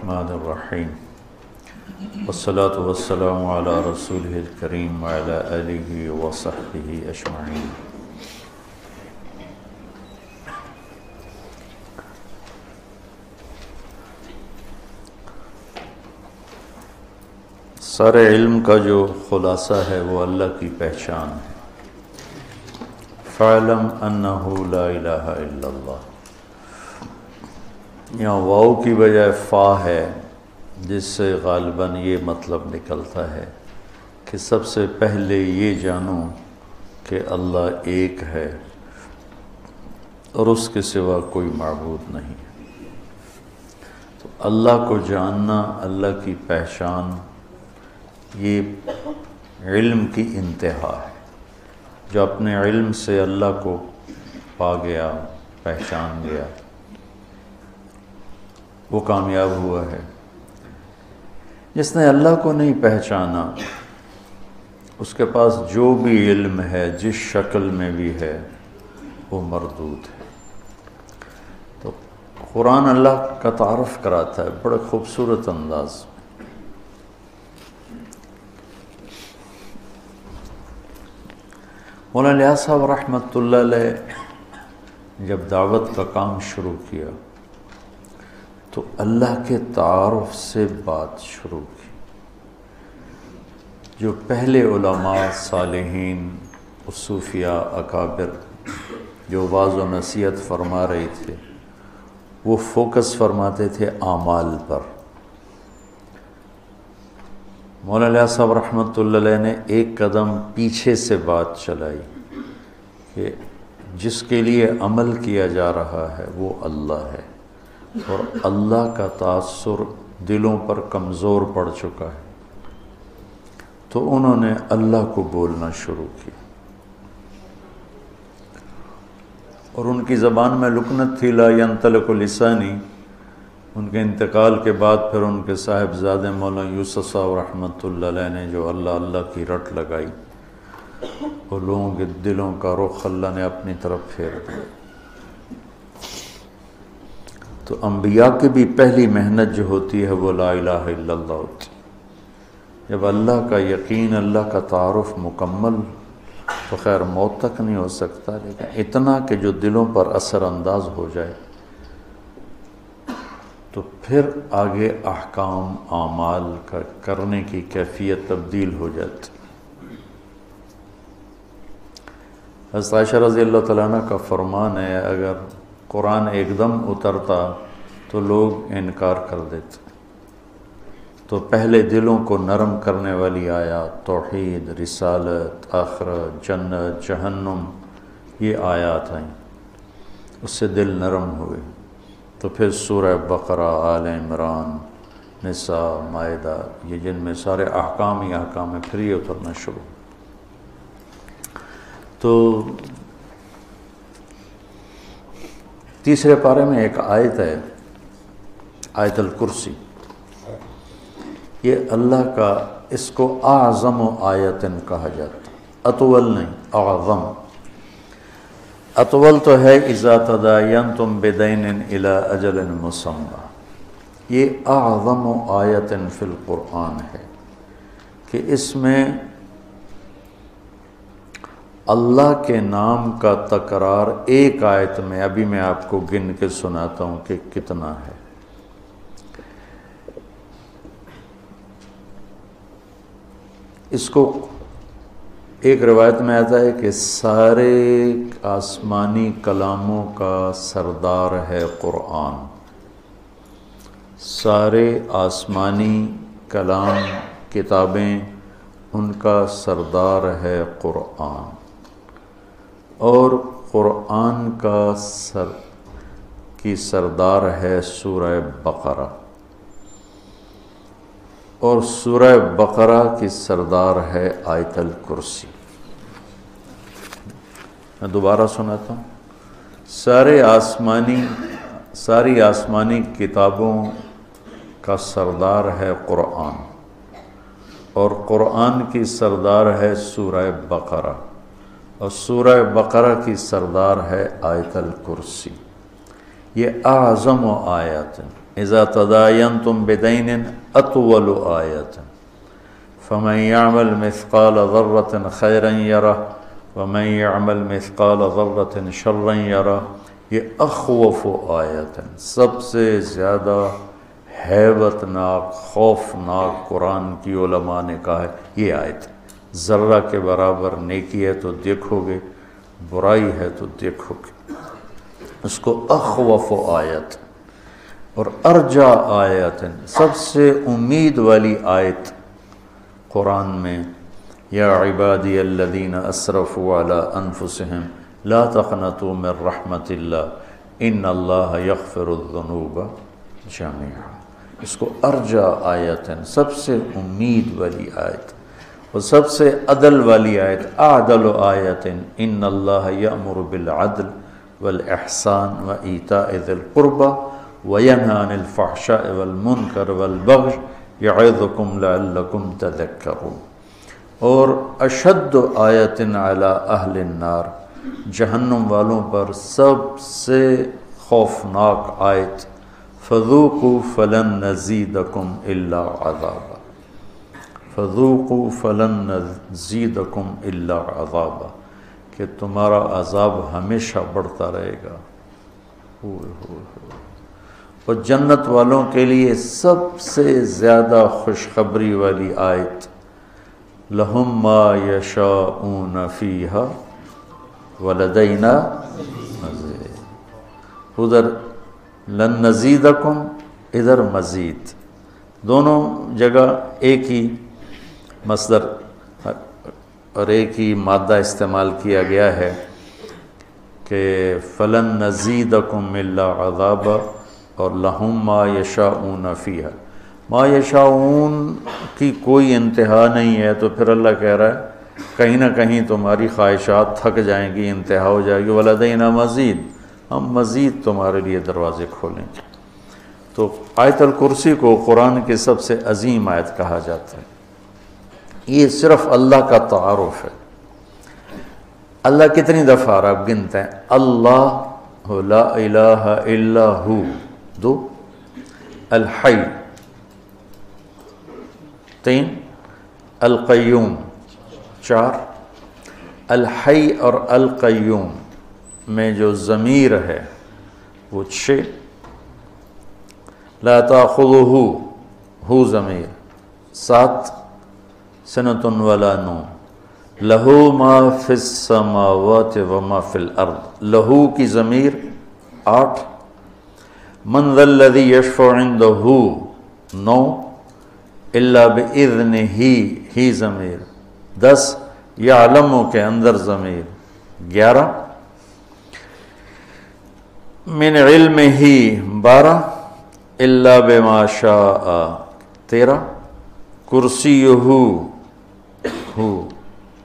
الرحمن الرحیم والصلاة والسلام علی رسولہ الکریم وعلی آلہ وصحبہ اجمعین۔ سارے علم کا جو خلاصہ ہے وہ اللہ کی پہچان ہے۔ فَاعْلَمْ أَنَّهُ لَا إِلَٰهَ إِلَّا اللَّهُ، یہاں واو کی بجائے فا ہے، جس سے غالباً یہ مطلب نکلتا ہے کہ سب سے پہلے یہ جانو کہ اللہ ایک ہے اور اس کے سوا کوئی معبود نہیں۔ تو اللہ کو جاننا، اللہ کی پہچان، یہ علم کی انتہا ہے۔ جو اپنے علم سے اللہ کو پا گیا، پہچان گیا، وہ کامیاب ہوا ہے۔ جس نے اللہ کو نہیں پہچانا، اس کے پاس جو بھی علم ہے، جس شکل میں بھی ہے، وہ مردود ہے۔ تو قرآن اللہ کا تعارف کراتا ہے بڑے خوبصورت انداز میں۔ مولانا الیاس صاحب رحمۃ اللہ علیہ جب دعوت کا کام شروع کیا تو اللہ کے تعارف سے بات شروع کی۔ جو پہلے علماء، صالحین، صوفیاء، اکابر جو واعظ و نصیحت فرما رہے تھے، وہ فوکس فرماتے تھے اعمال پر۔ مولانا الیاس صاحب رحمۃ اللہ علیہ نے ایک قدم پیچھے سے بات چلائی کہ جس کے لیے عمل کیا جا رہا ہے وہ اللہ ہے، اور اللہ کا تاثر دلوں پر کمزور پڑ چکا ہے۔ تو انہوں نے اللہ کو بولنا شروع کیا، اور ان کی زبان میں لکنت تھی، لا ینطلق لسانی۔ ان کے انتقال کے بعد پھر ان کے صاحبزادے مولانا یوسف صاحب رحمۃ اللہ علیہ نے جو اللہ اللہ کی رٹ لگائی، اور لوگوں کے دلوں کا رخ اللہ نے اپنی طرف پھیر دیا۔ تو انبیاء کی بھی پہلی محنت جو ہوتی ہے وہ لا الہ الا اللہ ہوتی۔ جب اللہ کا یقین، اللہ کا تعارف مکمل، تو خیر موت تک نہیں ہو سکتا، لیکن اتنا کہ جو دلوں پر اثر انداز ہو جائے، تو پھر آگے احکام، اعمال کا کرنے کی کیفیت تبدیل ہو جاتی۔ حضرت عائشہ رضی اللہ تعالیٰ عنہ کا فرمان ہے، اگر قرآن ایک دم اترتا تو لوگ انکار کر دیتے۔ تو پہلے دلوں کو نرم کرنے والی آیات، توحید، رسالت، آخرت، جنت، جہنم، یہ آیات آئیں، اس سے دل نرم ہوئے۔ تو پھر سورہ بقرہ، آل عمران، نساء، مائدہ، یہ جن میں سارے احکام ہی احکام ہیں، پھر یہ اترنا شروع۔ تو تیسرے پارے میں ایک آیت ہے، آیت الکرسی۔ یہ اللہ کا، اس کو اعظم آیتن کہا جاتا، اطول نہیں، اعظم۔ اطول تو ہے اذا تداینتم بدین الی اجل مسمی، یہ اعظم آیت فی القرآن ہے کہ اس میں اللہ کے نام کا تکرار ایک آیت میں، ابھی میں آپ کو گن کے سناتا ہوں کہ کتنا ہے۔ اس کو ایک روایت میں آتا ہے کہ سارے آسمانی کلاموں کا سردار ہے قرآن۔ سارے آسمانی کلام، کتابیں، ان کا سردار ہے قرآن، اور قرآن کا سردار ہے سورہ بقرہ، اور سورہ بقرہ کی سردار ہے آیت الکرسی۔ میں دوبارہ سناتا ہوں، ساری آسمانی کتابوں کا سردار ہے قرآن، اور قرآن کی سردار ہے سورہ بقرہ، اور سورہ بقرہ کی سردار ہے آیت الکرسی۔ یہ اعظم و آیات ہیں۔ اذا تداینتم بدین اطول آیۃ فمن یعمل مثقال ذرۃ خیرا یرہ ومن یعمل مثقال ذرۃ شرا یرہ. یہ اخوف آیت، سب سے زیادہ ہیبت ناک خوفناک قرآن کی علماء نے کہا ہے یہ آیت. ذرہ کے برابر نیکی ہے تو دیکھو گے، برائی ہے تو دیکھو گے. اس کو اخوف آیت اور ارجا آیت، سب سے امید والی آیت قرآن میں. یا عبادی الذین اسرفوا علی انفسہم لا تقنطوا من رحمت اللہ ان اللہ یغفر الذنوب جميعا. اس کو ارجا آیت ہے، سب سے امید والی آیت اور سب سے عدل والی آیت. اعدل آیت ان اللہ یأمر بالعدل والاحسان وایتاء ذی القربى وینہی عن الفحشاء والمنکر والبغی یعظکم لعلکم تذکرون. اور اشد آیت علی اہل النار، جہنم والوں پر سب سے خوفناک آیت. فذوقوا فلن نزیدکم الا عذابا، فذوقوا فلن نزیدکم الا عذابا، کہ تمہارا عذاب ہمیشہ بڑھتا رہے گا. اور جنت والوں کے لیے سب سے زیادہ خوشخبری والی آیت لہم ما یشاءون فیہا ولدینا مزید. ادھر لن نزیدکم، ادھر مزید، دونوں جگہ ایک ہی مصدر اور ایک ہی مادہ استعمال کیا گیا ہے کہ فلن نزیدکم الا عذابا اور لہم ما یشاءون فیہا. ما یشاءون کی کوئی انتہا نہیں ہے، تو پھر اللہ کہہ رہا ہے کہیں نہ کہیں تمہاری خواہشات تھک جائیں گی، انتہا ہو جائے گی. ولدینا مزید، ہم مزید تمہارے لیے دروازے کھولیں گے. تو آیت الکرسی کو قرآن کی سب سے عظیم آیت کہا جاتا ہے. یہ صرف اللہ کا تعارف ہے. اللہ کتنی دفعہ آ رہا آپ گنتے ہیں؟ اللہ لا الہ الا ہو 2، الحی 3، القیوم 4. الحی اور القیوم میں جو ضمیر ہے وہ 6. لا تاخذہ ہو ضمیر 7. سنۃ ولا نوم. لہو ما فی السماوات وما فی الارض، لہو کی ضمیر 8. من ذا الذی یشفع عندہ 9. الا باذنہ ہی ضمیر 10. یعلم کے اندر ضمیر 11. من علمہ 12. الا بما شاء 13. کرسیہ ہو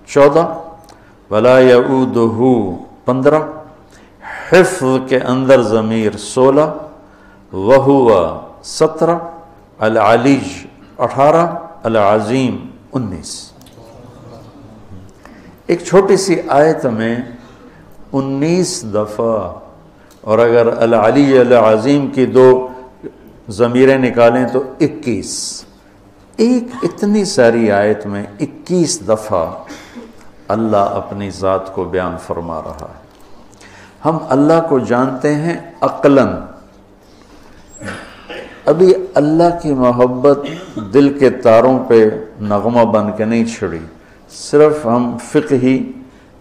14. ولا یعودہ 15. حفظ کے اندر ضمیر 16. وہو 17. العلی 18. العظیم 19. ایک چھوٹی سی آیت میں 19 دفعہ، اور اگر العلی العظیم کی 2 ضمیریں نکالیں تو 21. ایک اتنی ساری آیت میں 21 دفعہ اللہ اپنی ذات کو بیان فرما رہا ہے. ہم اللہ کو جانتے ہیں عقلاً، ابھی اللہ کی محبت دل کے تاروں پہ نغمہ بن کے نہیں چھڑی. صرف ہم فقہی،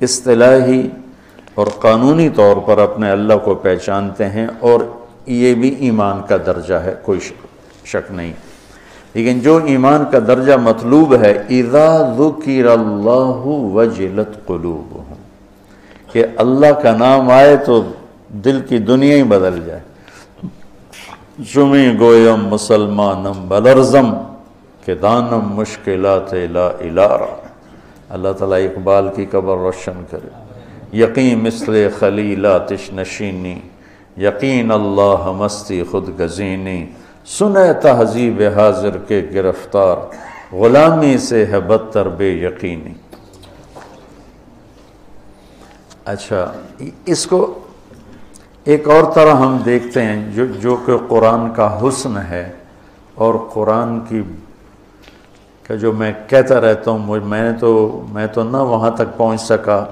اصطلاحی اور قانونی طور پر اپنے اللہ کو پہچانتے ہیں، اور یہ بھی ایمان کا درجہ ہے، کوئی شک نہیں. لیکن جو ایمان کا درجہ مطلوب ہے، اذا ذکر اللہ وجلت قلوبہم، کہ اللہ کا نام آئے تو دل کی دنیا ہی بدل جائے. چمی گویم مسلمانم بلرزم کہ دانم مشکلات لا الارا. اللہ تعالیٰ اقبال کی قبر روشن کرے. یقین مثل خلیلاتش نشینی، یقین اللہ مستی خود گزینی. سنے تہذیب حاضر کے گرفتار، غلامی سے ہے بدتر بے یقینی. اچھا، اس کو ایک اور طرح ہم دیکھتے ہیں جو کہ قرآن کا حسن ہے، اور قرآن کی کہ جو میں کہتا رہتا ہوں، میں تو نہ وہاں تک پہنچ سکا،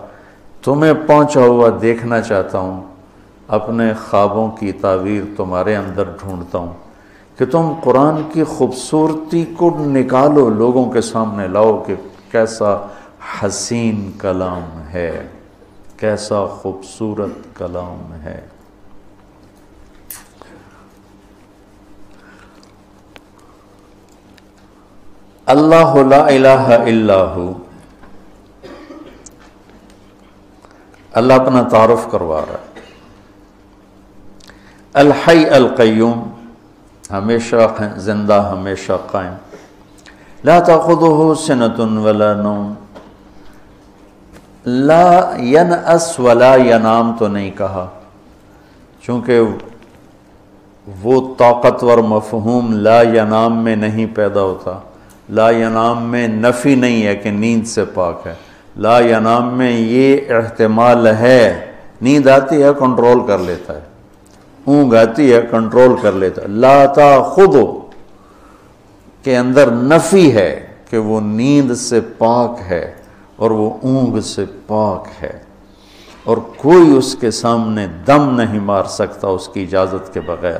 تمہیں پہنچا ہوا دیکھنا چاہتا ہوں، اپنے خوابوں کی تعبیر تمہارے اندر ڈھونڈتا ہوں کہ تم قرآن کی خوبصورتی کو نکالو، لوگوں کے سامنے لاؤ کہ کیسا حسین کلام ہے، کیسا خوبصورت کلام ہے۔ اللہ لا الہ الا ہو، اللہ اپنا تعارف کروا رہا ہے۔ الحی القیوم، ہمیشہ زندہ، ہمیشہ قائم۔ لا تأخذہ سنۃ ولا نوم، لا ینأس ولا ینام تو نہیں کہا، چونکہ وہ طاقتور مفہوم لا ینام میں نہیں پیدا ہوتا۔ لا ینام میں نفی نہیں ہے کہ نیند سے پاک ہے، لا ینام میں یہ احتمال ہے، نیند آتی ہے کنٹرول کر لیتا ہے، اونگ آتی ہے کنٹرول کر لیتا ہے۔ لا تأخذہ کے اندر نفی ہے کہ وہ نیند سے پاک ہے اور وہ اونگ سے پاک ہے، اور کوئی اس کے سامنے دم نہیں مار سکتا اس کی اجازت کے بغیر،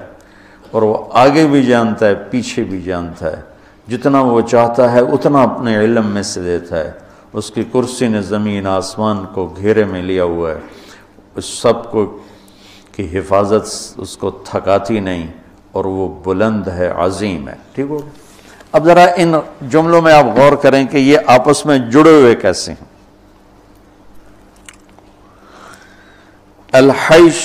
اور وہ آگے بھی جانتا ہے پیچھے بھی جانتا ہے، جتنا وہ چاہتا ہے اتنا اپنے علم میں سے دیتا ہے۔ اس کی کرسی نے زمین آسمان کو گھیرے میں لیا ہوا ہے، اس سب کو کی حفاظت اس کو تھکاتی نہیں، اور وہ بلند ہے، عظیم ہے۔ ٹھیک ہو؟ اب ذرا ان جملوں میں آپ غور کریں کہ یہ آپس میں جڑے ہوئے کیسے ہیں۔ الحیش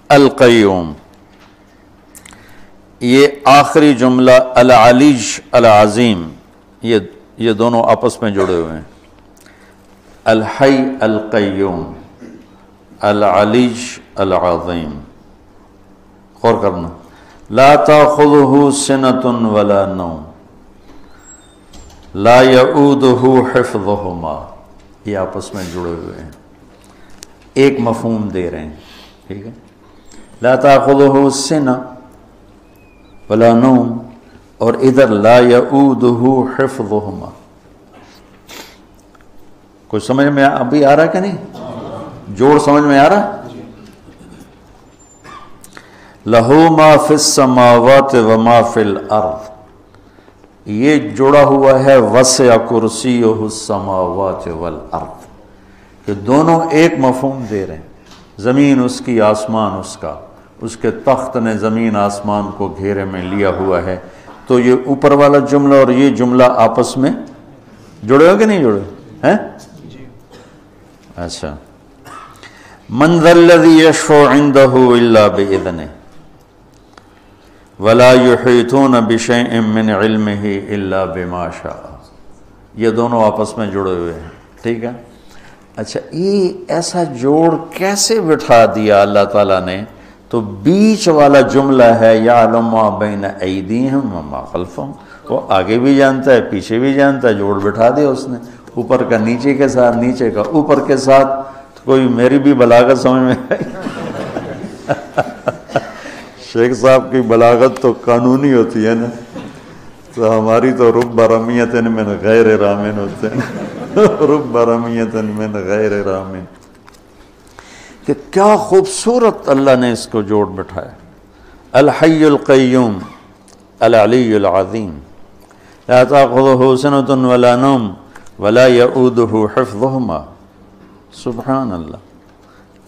القیوم، یہ آخری جملہ العلیج العظیم، یہ دونوں آپس میں جڑے ہوئے ہیں۔ الحی القیوم، العلیج العظیم، غور کرنا۔ لا تأخذہ سنۃ ولا نوم، لا یعودہ حفظہما، یہ آپس میں جڑے ہوئے ہیں، ایک مفہوم دے رہے ہیں۔ ٹھیک ہے، لا تأخذہ سنۃ ولا نوم، اور ادھر لا یعودہ حفظہما۔ کوئی سمجھ میں ابھی آ رہا کہ نہیں؟ جوڑ سمجھ میں آ رہا؟ لہو ما فی السماوات وما فی الارض، یہ جڑا ہوا ہے وسع کرسیہ السماوات والارض، کہ دونوں ایک مفہوم دے رہے ہیں۔ زمین اس کی، آسمان اس کا، اس کے تخت نے زمین آسمان کو گھیرے میں لیا ہوا ہے۔ تو یہ اوپر والا جملہ اور یہ جملہ آپس میں جڑے ہو کہ نہیں جڑے ہیں؟ اچھا، من ذا الذی یشفع عندہ الا بإذنہ ولا یحیطون بشیء من علمہ الا بما شاء، یہ دونوں آپس میں جڑے ہوئے ہیں۔ ٹھیک ہے، اچھا یہ ایسا جوڑ کیسے بٹھا دیا اللہ تعالیٰ نے؟ تو بیچ والا جملہ ہے یعلم ما بین ایدیہم وما خلفہم، وہ آگے بھی جانتا ہے پیچھے بھی جانتا ہے، جوڑ بٹھا دیا اس نے، اوپر کا نیچے کے ساتھ، نیچے کا اوپر کے ساتھ۔ تو کوئی میری بھی بلاغت سمجھ میں آئی؟ شیخ صاحب کی بلاغت تو قانونی ہوتی ہے نا، تو ہماری تو رب رمیۃ من غیر رامن ہوتے ہیں، رب رمیۃ من غیر رامن۔ کہ کیا خوبصورت اللہ نے اس کو جوڑ بٹھایا۔ الحی القیوم العلی العظیم، لا تأخذہ سنۃ ولا نوم ولا یعودہ حفظہما۔ سبحان اللہ،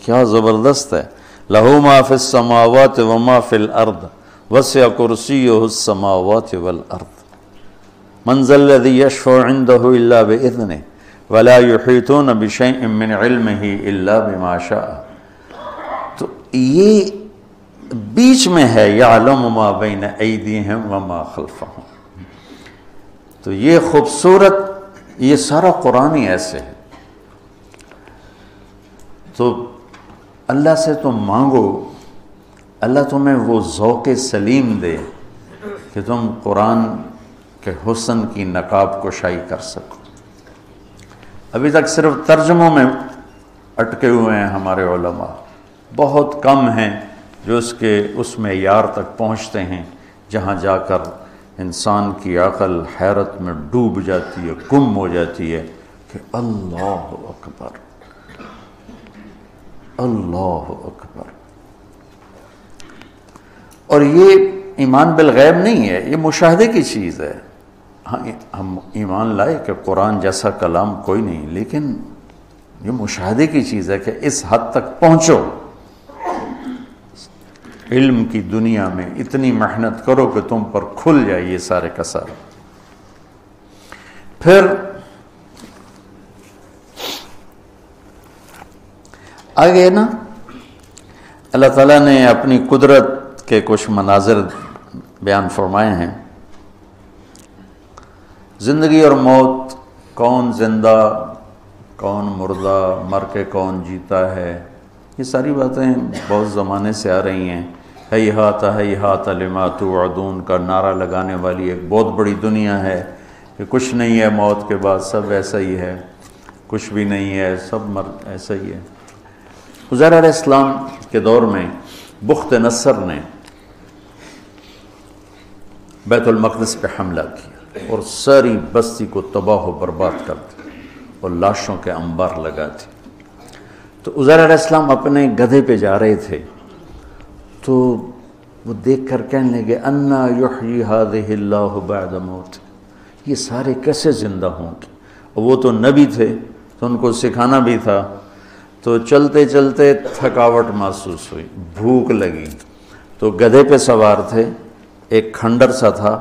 کیا زبردست ہے۔ لہ ما فی السماوات وما فی الارض وسع کرسیہ السماوات والارض، من ذا الذی یشفع عندہ الا بإذنہ ولا یحیطون بشیء من علمہ الا بما شاء۔ تو یہ بیچ میں ہے یعلم ما بین ایدیہم وما خلفہم۔ تو یہ خوبصورت، یہ سارا قرآن ہی ایسے ہے۔ تو اللہ سے تم مانگو، اللہ تمہیں وہ ذوق سلیم دے کہ تم قرآن کے حسن کی نقاب کشائی کر سکو۔ ابھی تک صرف ترجموں میں اٹکے ہوئے ہیں ہمارے علماء، بہت کم ہیں جو اس معیار تک پہنچتے ہیں جہاں جا کر انسان کی عقل حیرت میں ڈوب جاتی ہے، گم ہو جاتی ہے کہ اللہ اکبر، اللہ اکبر۔ اور یہ ایمان بالغیب نہیں ہے، یہ مشاہدے کی چیز ہے۔ ہاں ہم ایمان لائے کہ قرآن جیسا کلام کوئی نہیں، لیکن یہ مشاہدے کی چیز ہے کہ اس حد تک پہنچو، علم کی دنیا میں اتنی محنت کرو کہ تم پر کھل جائے یہ سارے کا سارا۔ پھر آگے نا اللہ تعالیٰ نے اپنی قدرت کے کچھ مناظر بیان فرمائے ہیں۔ زندگی اور موت، کون زندہ کون مردہ، مر کے کون جیتا ہے، یہ ساری باتیں بہت زمانے سے آ رہی ہیں۔ ہیہات ہیہات لما توعدون کا نعرہ لگانے والی ایک بہت بڑی دنیا ہے کہ کچھ نہیں ہے موت کے بعد، سب ایسا ہی ہے، کچھ بھی نہیں ہے، سب ایسا ہی ہے۔ عزیر علیہ السلام کے دور میں بخت نصر نے بیت المقدس پہ حملہ کیا اور ساری بستی کو تباہ و برباد کر دیا اور لاشوں کے انبار لگا دی۔ تو عزیر علیہ السلام اپنے گدھے پہ جا رہے تھے تو وہ دیکھ کر کہنے لگے انا یحیی ہذہ اللہ بعد موت، یہ سارے کیسے زندہ ہوں گے؟ وہ تو نبی تھے تو ان کو سکھانا بھی تھا، تو چلتے چلتے تھکاوٹ محسوس ہوئی، بھوک لگی، تو گدھے پہ سوار تھے، ایک کھنڈر سا تھا،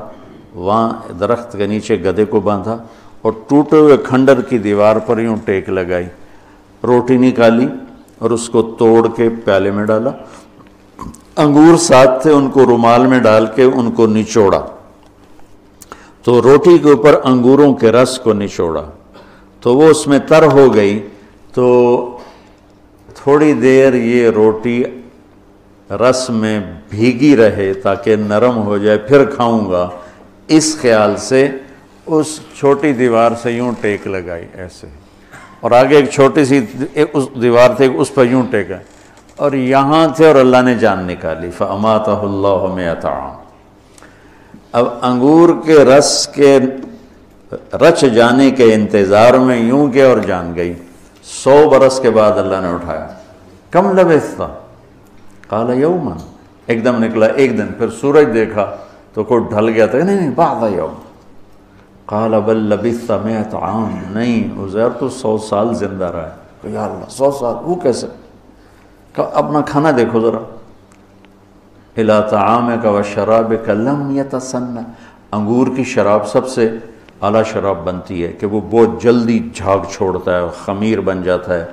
وہاں درخت کے نیچے گدھے کو باندھا اور ٹوٹے ہوئے کھنڈر کی دیوار پر یوں ٹیک لگائی، روٹی نکالی اور اس کو توڑ کے پیالے میں ڈالا، انگور ساتھ تھے ان کو رومال میں ڈال کے ان کو نچوڑا، تو روٹی کے اوپر انگوروں کے رس کو نچوڑا تو وہ اس میں تر ہو گئی، تو تھوڑی دیر یہ روٹی رس میں بھیگی رہے تاکہ نرم ہو جائے، پھر کھاؤں گا، اس خیال سے اس چھوٹی دیوار سے یوں ٹیک لگائی ایسے، اور آگے ایک چھوٹی سی اس دیوار تھے اس پر یوں ٹیکا، اور یہاں تھے اور اللہ نے جان نکالی، فَأَمَاتَهُ اللَّهُ مِئَةَ عَامٍ۔ اب انگور کے رس کے رچ جانے کے انتظار میں یوں کہ اور جان گئی، 100 برس کے بعد اللہ نے اٹھایا، کم لبثت؟ قال یوما، ایک دم نکلا ایک دن، پھر سورج دیکھا تو کوئی ڈھل گیا تھا، نہیں بعد یوم، قال بل لبثت 100 عام، نہیں عزیر تو 100 سال زندہ رہا ہے۔ یا اللہ 100 سال، وہ کیسے؟ اپنا کھانا دیکھو ذرا، الی طعامک و شرابک لم یتسنى، انگور کی شراب سب سے اعلیٰ شراب بنتی ہے کہ وہ بہت جلدی جھاگ چھوڑتا ہے، خمیر بن جاتا ہے،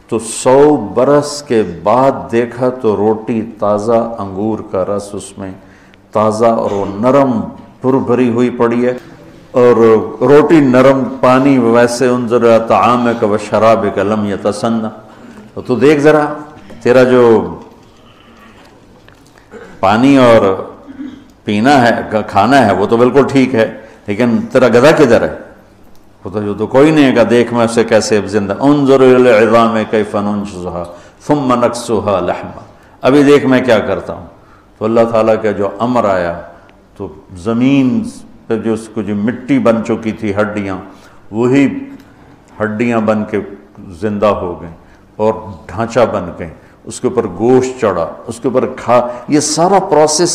تو 100 برس کے بعد دیکھا تو روٹی تازہ، انگور کا رس اس میں تازہ اور وہ نرم بھری ہوئی پڑی ہے، اور روٹی نرم، پانی ویسے، انظر الی طعامک و شرابک لم یتسنى، تو دیکھ ذرا تیرا جو پانی اور پینا ہے، کھانا ہے، وہ تو بالکل ٹھیک ہے، لیکن تیرا گدھا کدھر ہے؟ وہ تو جو تو کوئی نہیں ہے گا، دیکھ میں اسے کیسے زندہ، انظر الی العظام کیف ننشزها ثم نکسوها لحما، ابھی دیکھ میں کیا کرتا ہوں۔ تو اللہ تعالیٰ کا جو امر آیا تو زمین پہ جو اس کو جو مٹی بن چکی تھی ہڈیاں، وہی ہڈیاں بن کے زندہ ہو گئیں اور ڈھانچہ بن گئیں، اس کے اوپر گوشت چڑھا، اس کے اوپر یہ سارا پروسیس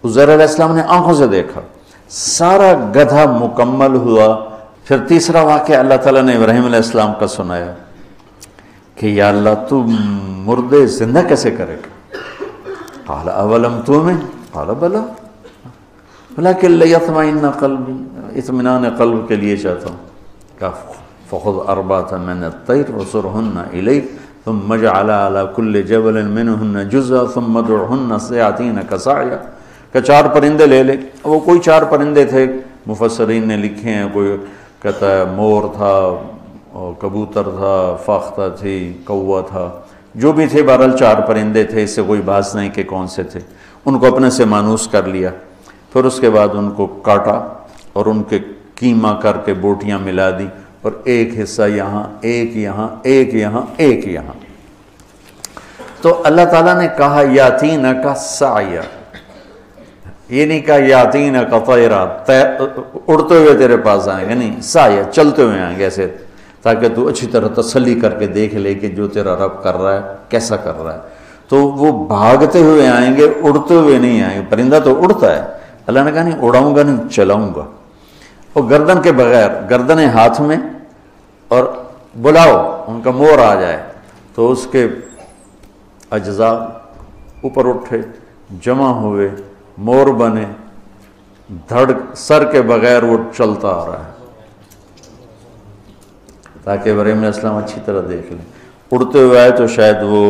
عزیر علیہ السلام نے آنکھوں سے دیکھا، سارا گدھا مکمل ہوا۔ پھر تیسرا واقعہ اللہ تعالیٰ نے ابراہیم علیہ السلام کا سنایا کہ یا اللہ تو مردے زندہ کیسے کرے گا؟ قال اولم تؤمن؟ قال بلا ولکن لیطمئن قلبی، اطمینان قلب کے لیے چاہتا ہوں۔ کہا فخذ اربعة من الطیر وصرهن الیک ثم اجعل على كل جبل منهن جزءا ثم ادعهن يأتينك سعيا، کہ 4 پرندے لے لے۔ وہ کوئی 4 پرندے تھے، مفسرین نے لکھے ہیں، کوئی کہتا ہے مور تھا، کبوتر تھا، فاختہ تھی، کوا تھا، جو بھی تھے، بہرحال 4 پرندے تھے، اس سے کوئی بحث نہیں کہ کون سے تھے۔ ان کو اپنے سے مانوس کر لیا، پھر اس کے بعد ان کو کاٹا اور ان کے کیما کر کے بوٹیاں ملا دی اور ایک حصہ یہاں، ایک یہاں، ایک یہاں، ایک یہاں۔ تو اللہ تعالیٰ نے کہا یاتینک سعیا، یہ نہیں کہا یاتینک طیرا، اڑتے ہوئے تیرے پاس آئیں گے، نہیں، سعیا چلتے ہوئے آئیں گے ایسے، تاکہ تو اچھی طرح تسلی کر کے دیکھ لے کہ جو تیرا رب کر رہا ہے کیسا کر رہا ہے۔ تو وہ بھاگتے ہوئے آئیں گے، اڑتے ہوئے نہیں آئیں گے۔ پرندہ تو اڑتا ہے، اللہ نے کہا نہیں اڑاؤں گا، نہیں چلاؤں گا، اور گردن کے بغیر، گردنیں ہاتھ میں، اور بلاؤ ان کا مور آ جائے تو اس کے اجزاء اوپر اٹھے، جمع ہوئے، مور بنے، سر کے بغیر وہ چلتا آ رہا ہے تاکہ ابراہیم علیہ السلام اچھی طرح دیکھ لیں۔ اڑتے ہوئے آئے تو شاید وہ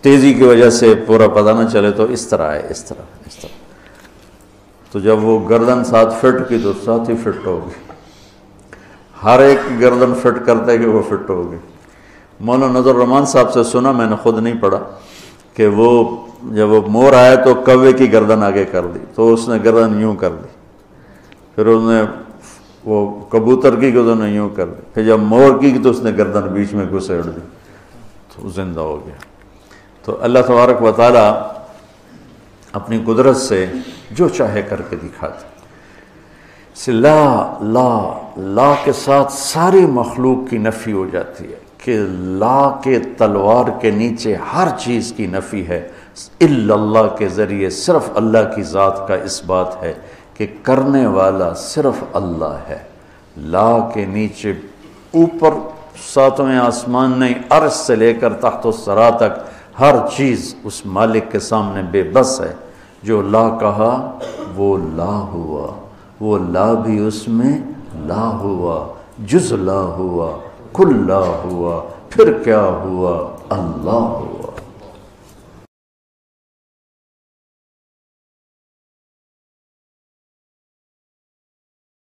تیزی کی وجہ سے پورا پتہ نہ چلے، تو اس طرح آئے، اس طرح۔ تو جب وہ گردن 7 فٹ کی تو 7 ہی فٹ ہوگی، ہر ایک کی گردن فٹ کرتا ہے کہ وہ فٹ ہوگی۔ مولانا نظر الرحمان صاحب سے سنا، میں نے خود نہیں پڑھا، کہ وہ جب وہ مور آیا تو کوے کی گردن آگے کر دی، تو اس نے گردن یوں کر دی، پھر اس نے وہ کبوتر کی گردن یوں کر دی، پھر جب مور کی تو اس نے گردن بیچ میں گھسیڑ دی تو زندہ ہو گیا۔ تو اللہ تبارک و تعالیٰ اپنی قدرت سے جو چاہے کر کے دکھاتے۔ لا کے ساتھ ساری مخلوق کی نفی ہو جاتی ہے کہ لا کے تلوار کے نیچے ہر چیز کی نفی ہے، الا اللہ کے ذریعے صرف اللہ کی ذات کا اس بات ہے کہ کرنے والا صرف اللہ ہے۔ لا کے نیچے اوپر 7ویں آسمان نہیں، عرش سے لے کر تحت الثری تک ہر چیز اس مالک کے سامنے بے بس ہے۔ جو لا کہا وہ لا ہوا، وہ لا بھی اس میں لا ہوا، جز لا ہوا، کل لا ہوا، پھر کیا ہوا؟ اللہ ہوا۔